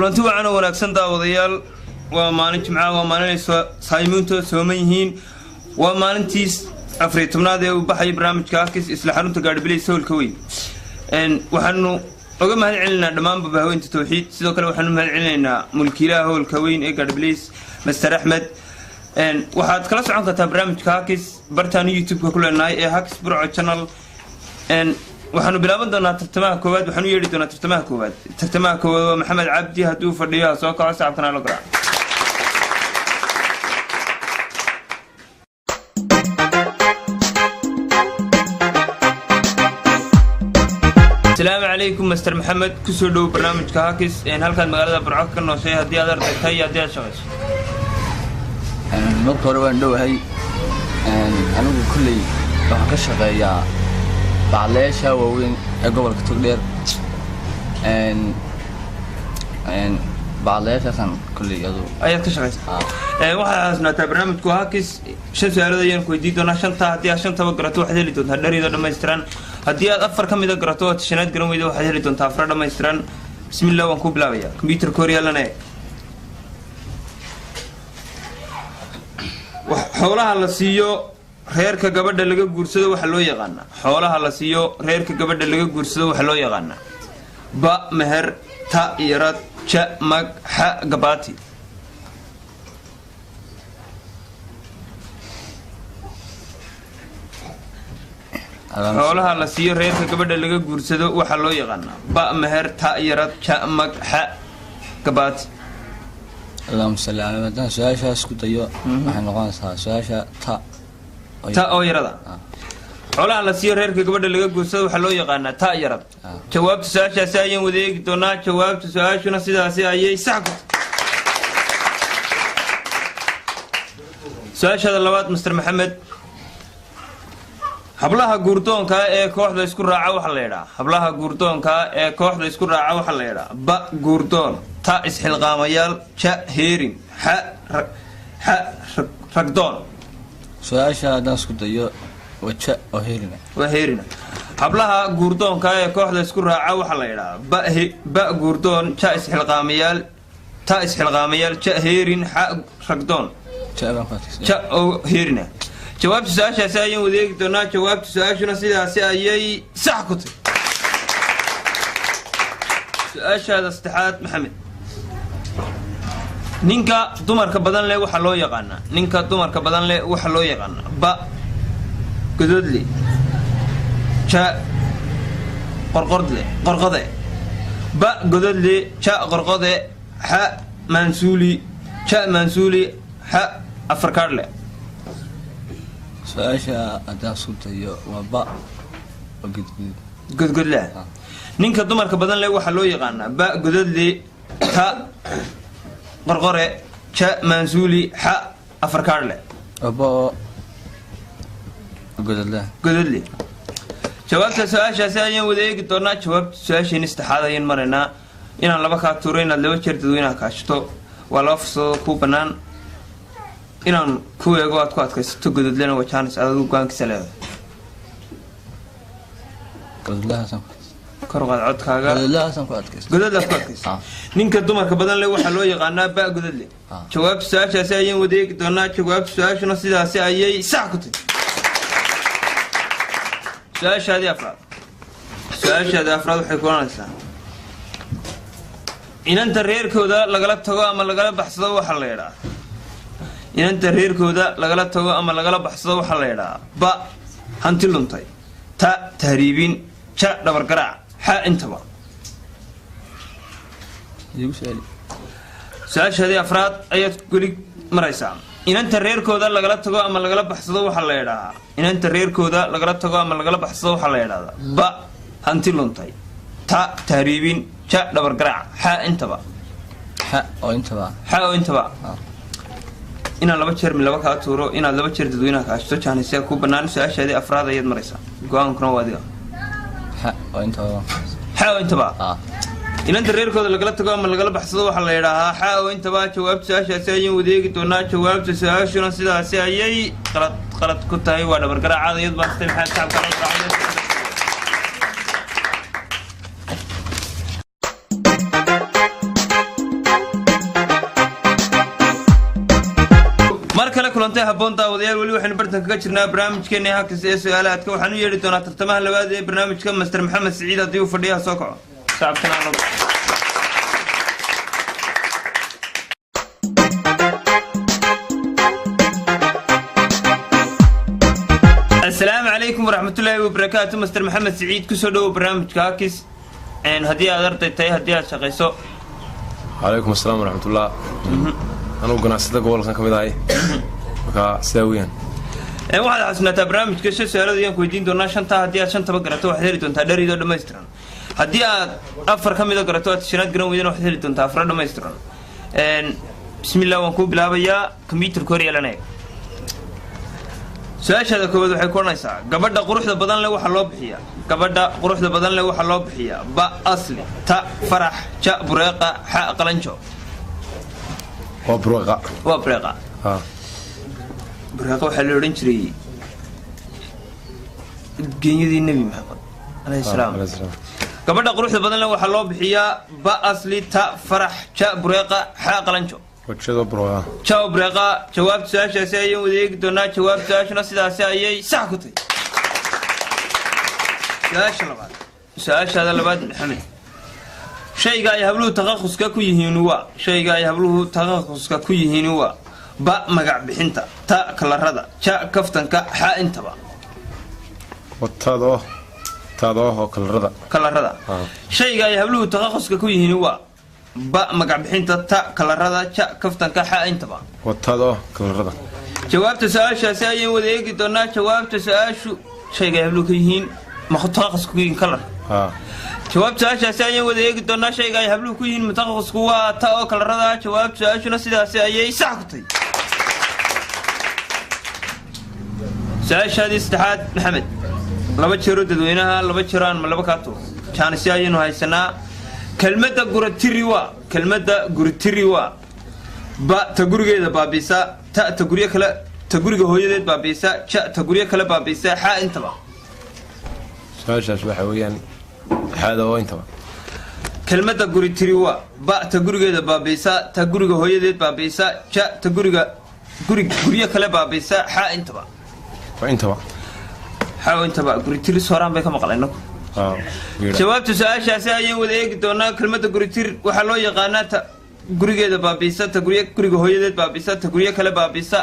kulanti wacan oo wanaagsan daawadayaal waa maalin jimcaha waa maalin saayimiintu sooman yihiin waa maalintiis afriitubnaad ee u baxay barnaamijka Akis isla xarunta gaadhibilay soolka weyn waxaanu uga mahad celinaynaa dhammaan babahaweynta tawxiid sidoo kale waxaanu mahad celinaynaa mulkiilaha howlka weyn ee gaadhibilay Mr. Ahmed waxaad kala socon kartaa barnaamijka Akis bartaan YouTube-ka ku leenahay ee Akis Burco channel waxaanu bilaaban doonaa tartamaha koowaad waxaanu yeeri doonaa tartamaha koowaad waa Maxamed Cabdi haduu fadhiyo soo kaco saabkana la garaa السلام عليكم مستر محمد كسو دو برنامج كهاكس halkan magaalada Burco ka nooshay hadii aad aragtay hadii aad shaqayso marka hore waan dhowahay anigu kulli waxaan ka shaqeeyaa bacleesha waaweyn ee gobolka Togdheer bacleeshasan kulli iyadu ayaad ka shaqaysaa waxaa hasnaataa barnaamijku Hakis shan su'aalood ayaan ku weydiin doonaa shanta hadii aad shanta garato waxaad heli doontaa dhariido dhameystiran hadii aad afar ka mid ah garato oo shanaad garan weydo waxaad heli doontaa afar dhameystiran bismillaah waan ku bilaabayaa computer kooriyalana xoolaha la siiyo reerka gabadha laga guursado waxa loo yaqaan xoolaha la siiyo reerka gabadha laga guursado waxa loo yaqaan ba meher ta yarad ja mag ha gabati xoolaha la siiyo reerka gabadha laga guursado waxa loo yaqaan ba meher ta yarad ja mag ha gabati اللهم صل على محمد سؤالها اسكو دايو waxaan noqonaysaa su'aasha ta oo yarada xoolaha la siiyo reerka gabadha laga guursado waxa loo yaqaan ta yarad jawaabta su'aashaasi ayaan wadeegi doonaa jawaabta su'aashuna sidaas ayay sax ku su'aashada labaad Mr. Maxamed hablaha guurdoonka ee kooxda isku raaca waxa la yiraahdaa hablaha guurdoonka ee kooxda isku raaca waxa la yiraahdaa ba guurdoon ta isxilqaamayaal ja heerin ha ragdoon su'aasha hadaan isku dayo waja oo heerina hablaha guurdoonka ee kooxda isku raaca waxa la yiraahdaa ba guurdoon ja isxilqaamayaal ta isxilqaamayaal ja heerin ha ragdoon ja oo heerina jawaabta su'aashaasi ayaan wadeegi doonaa jawaabta su'aashuna sidaas ayay sax ku tahay su'aashada saddexaad Maxamed ninka dumarka badan leh waxa loo yaqaan ba gododle ja qorqode ba gododle ja qorqode ha mansuli ja mansuli ha afarkaadle su'aasha hadaan isku dayo waa ba godgodle ninka dumarka badan leh waxa loo yaqaan ba gododle ta qorqore ja mansuli ha afarkaadle aba gododle jawaabta su'aashaasi ayaan wadeegi doonaa jawaabta su'aasheen saddexaad ayaan marinaa inaan laba ka tuuro inaad laba jeer dadweynaha kaashto waa laba fursad ku banaan inaan ku eego aad ku adkaysato gododlena wajaanis adigu go'aankiisa leedahay gododlahasan korqad codkaaga gododlahasan ku adkaysto ninka dumarka badan leh waxa loo yaqaanaa ba gododle jawaabta su'aashaasi ayaan wadeegi doonaa jawaabta su'aashuna sidaas ayay sax ku tahay su'aashada afraad waxay kulanaysaa inanta reerkooda lagala tago ama lagala baxsado waxa la yiraahdaa inanta reerkooda lagala tago ama lagala baxsado waxa la yiraahdaa ba hanti luntay ta tahriibin ja dhabar garaac ha intaba su'aashada afraad ayaad guli maraysaa inanta reerkooda lagala tago ama lagala baxsado waxa la yiraahdaa inanta reerkooda lagala tago ama lagala baxsado waxa la yiraahdaa ba hanti luntay ta tahriibin ja dhabar garaac ha intaba inaan laba jeer laba ka tuuro inaad laba jeer dadweynaha ka ashto jaanisa ku banaan su'aashada afraad ayaad maraysaa go'aankuna waa adiga ha intaba inanta reerkooda lagala tago ama lagala baxsado waxa la yiraahdaa ha intaba jawaabta su'aashaasi ayaan wadeegi doonaa jawaabta su'aashuna sidaas ayay qalad ku tahay waa dhabar garaac ayad baastay maxaa shacabka la raacay kulantay habboon daawadayaal weli waxaynu bartan kaga jirnaa barnaamijkeena halkaas ee su'aalaadka waxaan u yeedhi doonaa tartamaha labaad ee barnaamijka master maxamed siciid haddii uu fadhiyaha soo kaco shacabkana السلام عليكم ورحمة الله وبركاته مستر محمد سعيد كسودو برنامج كاكس ان هدي ادرتي تاي هدي شقيسو عليكم السلام ورحمة الله أنا وقناصة قول كان كمداي وكا سويان waxaad xasnataa barnaamijka su'aalaha ayaan ku weydiin doonaa shanta hadii aad shanta garato waxaad heli doontaa dharido dhameystiran hadii aad afar kamid ah garato aad shanaad garan weydana waxaad heli doontaa afar dhameystiran bismillaah waan ku bilaabayaa computer koreelanay su'aashaada koowaad waxay koonaysaa gabadha quruxda badan leh waxa loo bixiyaa gabadha quruxda badan leh waxa loo bixiyaa ba asli ta farax ja bureeqa ha qalanjo وبرقة برقة وحلو رنجري جيني النبي محمد عليه السلام قبل قروح بدن لو حلو بحياة با أصلي تا فرح شا برقة حا قلنشو وشذا برقة شاو برقة جواب ساش سايي وديك دونا جواب ساش نصيد سايي ساكتي ساش لبعض ساش هذا لبعض محمد شيء قاعد يهبلوه تخصص كويهينوا شيء قاعد يهبلوه تخصص كويهينوا با مقع بحنتا تا كلا ردا شا كفتن كا حا انتبا تادوه كلا ردا شيء قاعد يهبلوه تخصص كويهينوا با مقع بحنتا تا كلا ردا شا كفتن كا حا انتبا تادوه كلا ردا جواب تسأل شاسعي وذيك دونا جواب تسأل شو شيء قاعد يهبلوه كويهين ما خد تخصص كويهين كلا جواب سؤال سايين وذيك دونا شيء قاعد يهبلوه كويهين متخصص كوا تا او كلا ردا جواب سؤال شنو سيداسي ايي ساكتي سؤال شادي استحاد محمد لبا جيرو ددوينها لبا جيران ما لبا كاتو كان سايين هايسنا كلمه غورتيري وا با تغوريغيدا بابيسا تا تغوريه كلا تغوريغا هويديد بابيسا جا تغوريه كلا بابيسا حا انتبا سؤال شاش waxa weeyaan هذا هو انت كلمة غورتيريوا با تغوريغا بابيسا تغوريغا هويديد بابيسا جا تغوريغا غوريه كلا بابيسا حا انتبا وانتبا حا انتبا غورتيري سوران bay ka maqlayno jawaabtu su'aashaasi ayay wadaagi doonaa kelmadda guritir waxa loo yaqaanaa ta gurigeeda baabisa ta guriga hooyadeed baabisa ta guriga kale baabisa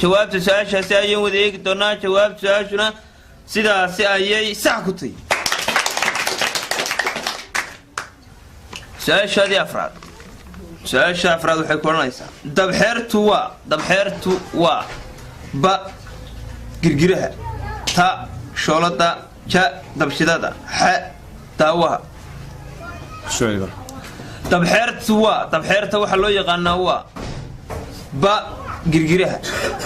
jawaabtu su'aashaasi ayay wadaagi doonaa jawaabtu su'aashuna sidaasi ayay sax ku tahay سؤال أفراد سؤال أفراد وحيكون ليس دبحرت وا با جرجرها تا شولتا جا دبشدادا ح تاوها شوي دبحرت وحلو يقانا وا با جرجرها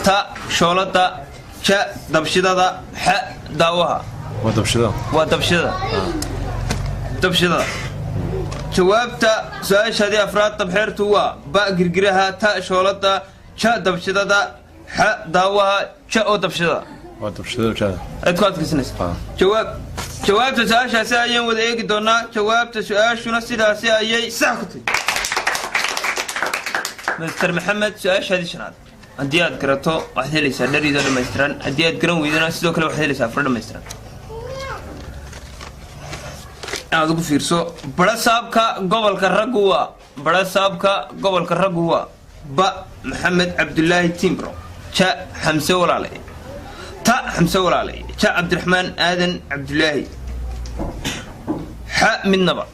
تا شولتا جا دبشدادا ح داوها ودبشدا جوابتا سؤال هذه أفراد طبحيرتو وا با جرجرها تا شولتا شا دبشدادا ح داوها شا او دبشدا كذا ادكوات كسنس جواب سؤال شاسعي وذيك دونا جواب سؤال شنو سيداسي ايي ساكتي مستر محمد سؤال هذه شناد عنديات قراتو واحد ليس دري دو ماستران عنديات قرن ويدنا سيدو كلا واحد ليس افراد ماستران aad ugu fiirso bada saabka gobolka Raguwa ba Maxamed Abdullaahi Timbro ja Xamse Walaale ta Xamse Walaale ja Cabdiraxmaan Aadan Abdullaahi ha midnaba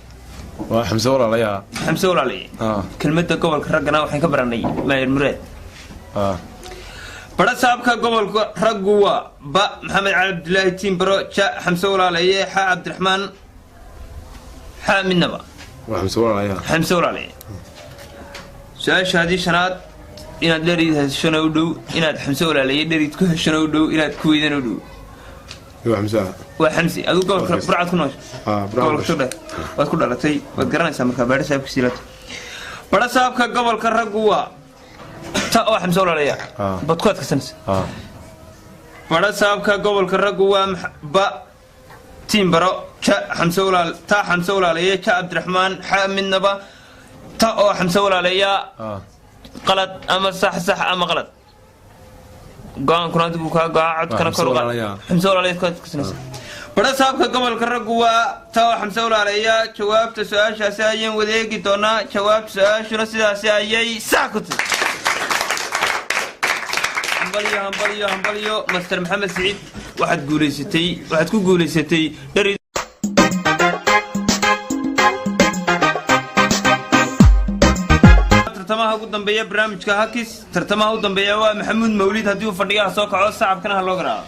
waa Xamse Walaale kelmadda gobolka Ragana waxaan ka baranay Maayir Muraad bada saabka gobolka Raguwa ba Maxamed Abdullaahi Timbro ja Xamse Walaale ha Cabdiraxmaan حامل حمسة ولا عليه سؤال هذه شنات إن دري شنو دو إن حمسة ولا عليه دري تكون شنو دو إن كويدن دو وحمسي أقول قول برعة كنوش قول كده وأقول على تي وتقرن سامك بعد سامك سيرت بعد سامك قبل كرجوا تا حمسة ولا عليه بتقول كسنس بعد سامك قبل كرجوا با تيمبرو تا حمسة ولا عليه تا عبد الرحمن حامل نبا تا حمسة ولا عليه غلط أما صح أما غلط go-aan kuna adigu ka go'a codkana kor uga xamse walaalayaad ku adkaysanaysa badha saabka gobolka raggu waa taa xamse walaalayaa jawaabta su-aashaasi ayaan wadeegi doonaa jawaabta su-aashuna sidaasi ayay sax ku tahay hambalyo master maxamed siciid waxaad ku guulaysatay dhari tartamaha ugu dambeeya barnaamijka hakis tartamaha u dambeeya waa maxamuud mawlid haddii uu fadhigaha soo kaco sacabkana ha loo garaaco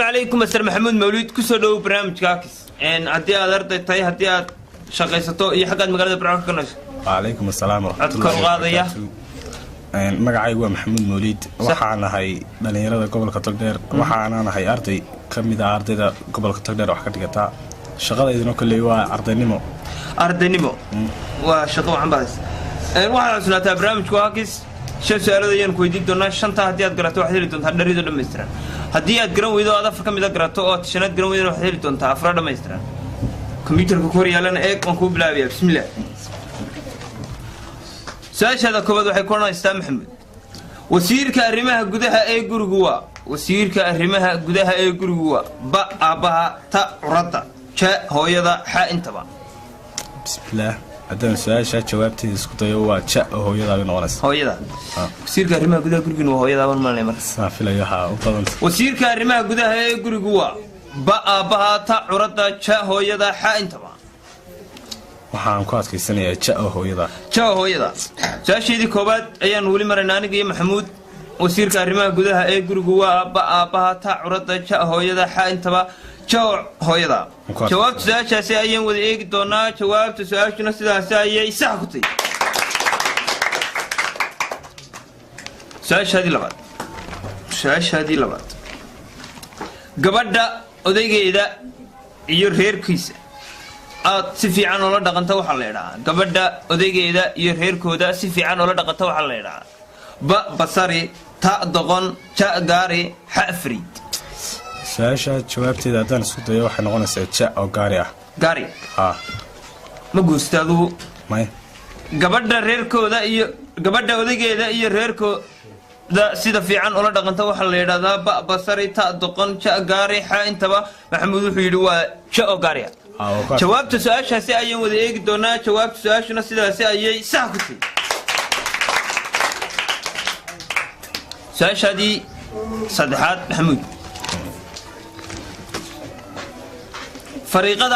عليكم مستر محمود مولود كسو دو برنامج كاكس ان هدي aad arday tahay hadii aad shaqaysato iyo xaqad magaalada Barco ka nasho عليكم السلام ورحمة الله وبركاته magacaygu waa maxamuud mawlid waxaan ahay dhalinyarada gobolka Togdheer waxaan ahay arday kamid ah ardayda gobolka Togdheer wax ka dhigata shaqadeeduna kale waa ardaynimo waa shaqo waxan baas waxaan sunataa barnaamijku hakis su'aalaha ayaan ku weydiin doonaa shanta hadii aad garato waxaad heli doontaa dharido dhameystiran haddii aad garan weydo aad afar ka mid ah garato oo shanaad garan weydo waxaad heli doontaa afar dhameystiran kombiyuutarka ku hor yaalana eeg waan ku bilaabayaa bismillaah su'aashaada koowaad waxay ku oranaysaa maxamed wasiirka arrimaha gudaha ee gurigu waa ba aabaha ta curada ja hooyada xa intaba bismillaah haddaan su-aasha jawaabteeda isku dayo waa ja oo hooyada ay noqonaysa hooyada wasiirka arrimaha gudaha gurigu waa hooyada waan maalay marka saafilayo ha u badan wasiirka arrimaha gudaha ee gurigu waa ba aabaha ta curada ja hooyada xa intaba waxaan ku adkaysanayaa ja oo hooyada su-aasheedii koowaad ayaan weli maraynaa aniga iyo maxamuud wasiirka arrimaha gudaha ee gurigu waa ba aabaha ta curada ja hooyada xa intaba ja hooyada jawaabta su-aashaasi ayaan wada eegi doonaa jawaabta su-aashuna sidaasi ayay sax ku tahay su-aashaadii labaad gabadha odaygeeda iyo reerkiisa aad si fiican ula dhaqanta waxa la yiraahdaa gabadha odaygeeda iyo reerkooda si fiican ula dhaqanta waxa la yiraahdaa ba basari ta doqon ja gaari ha afriid su-aasha jawaabteeda haddaan isku dayo waxay noqonaysaa ja oo gaari ma guustaadu may gabadha odaygeeda iyo reerkooda sida fiican ula dhaqanta waxa la yiraahdaa ba basari ta doqon ja gaari ha intaba maxamuud wuxuu yiri waa ja oo gaari jawaabta su-aashaasi ayaan wada eegi doonaa jawaabta su-aashuna sidaasi ayay sax ku tahay su-aashaadii saddexaad maxamuud fariiqada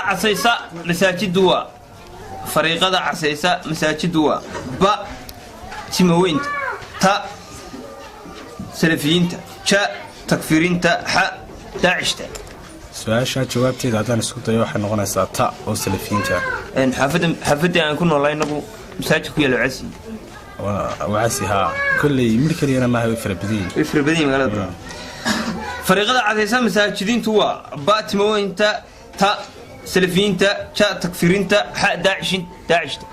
casaysa masaajidu waa ba timaweynta ta salafiyiinta ja takfirinta xa daacishta su-aasha jawaabteeda haddaan isku dayo waxay noqonaysaa ta oo salafiyiinta xaafadii aan ku noolaa inagu masaajid ku yaalo wacasi haa kolley mid kaliyana maaha way fara badan yihiin magaalada fariiqada casaysa masaajidiintu waa ba timaweynta ta salafiyiinta ja takfirinta xa daacishta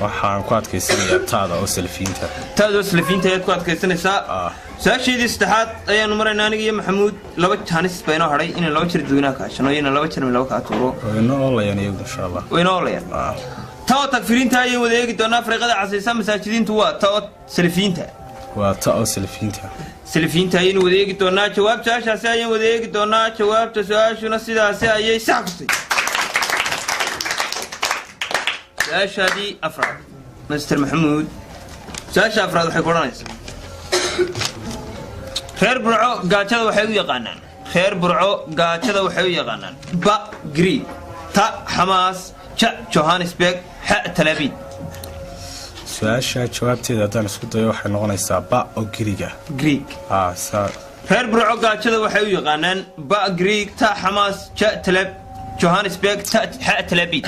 waxaan ku adkaysanayaa taada oo salafiyiinta ayaad ku adkaysanaysaa su-aasheedii saddexaad ayaanu maraynaa aniga iyo maxamuud laba jaanis baa inoo hadhay inaan laba jeer dadweynaha kaashano iyana laba jeer laba kaa tuuro wayna oolayaan iyagu insha allah ta oo takfiriinta ayaan wada eegi doonaa fariiqada casaysa masaajidiintu waa ta oo salafiyiinta ayaynu wada eegi doonaa jawaabta su-aashaasi ayaan wada eegi doonaa jawaabta su-aashuna sidaasi ayay sax ku tahay su-aashaadii afraad master maxamuud su-aasha afraad waxay ku odhanaysaa reer burco gaajada waxay u yaqaanaan ba griig ta xamaas ja johannesburg xa talabiid su-aasha jawaabteeda haddaan isku dayo waxay noqonaysaa ba oo griig reer burco gaajada waxay u yaqaanaan ba griig ta xamaas ja johannesburg xa talabiid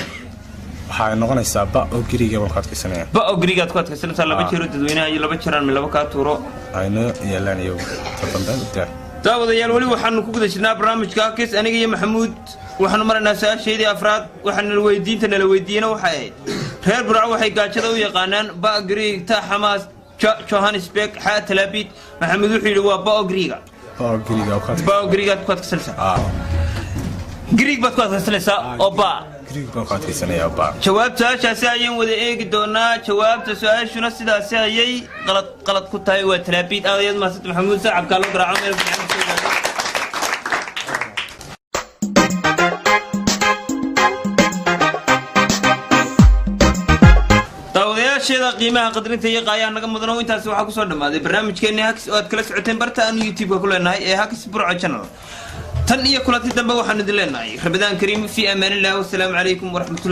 waxay noqonaysaa ba oo griiga baan ku adkaysanaya ba oo griigaad ku adkaysanaysaa laba jeero dadweynaha iyo laba jeeraan laba kaa tuuro ayno yaalaan iyagu daawadayaal weli waxaanu ku guda jirnaa barnaamijka hakis aniga iyo maxamuud waxaanu maraynaa su-aasheedii afraad waxaana weydiinta nala weydiiyena waxay ahayd reer burco waxay gaajada u yaqaanaan ba griig ta xamaas johannesburg xa talabiid maxamuud wuxuu yidhi waa ba oo griigaad ku adkaysanaysaa griig baad ku adkaysanaysaa oo ba Greek baan ka adkaysanayaa baa jawaabta su'aashaasi ayaan wada eegi doonaa jawaabta su'aashuna sidaasi ayay qalad ku tahay waa talaabiid aadayad mahadsan maxamuud sacabka loo garaaco meel fiican daawadayaasheeda qiimaha qadrinta iyo qaayaha naga mudano intaas waxaa kusoo dhamaaday barnaamijkeennii Hacks oo aad kala socoteen barta aan YouTube-ka ku leenahay ee Hacks Burco Channel tan iyo kulanti dambe waxaan idin leenahay Ramadaan Kariim fi amaan Allah wa salaamu alaykum wa rahmatullahi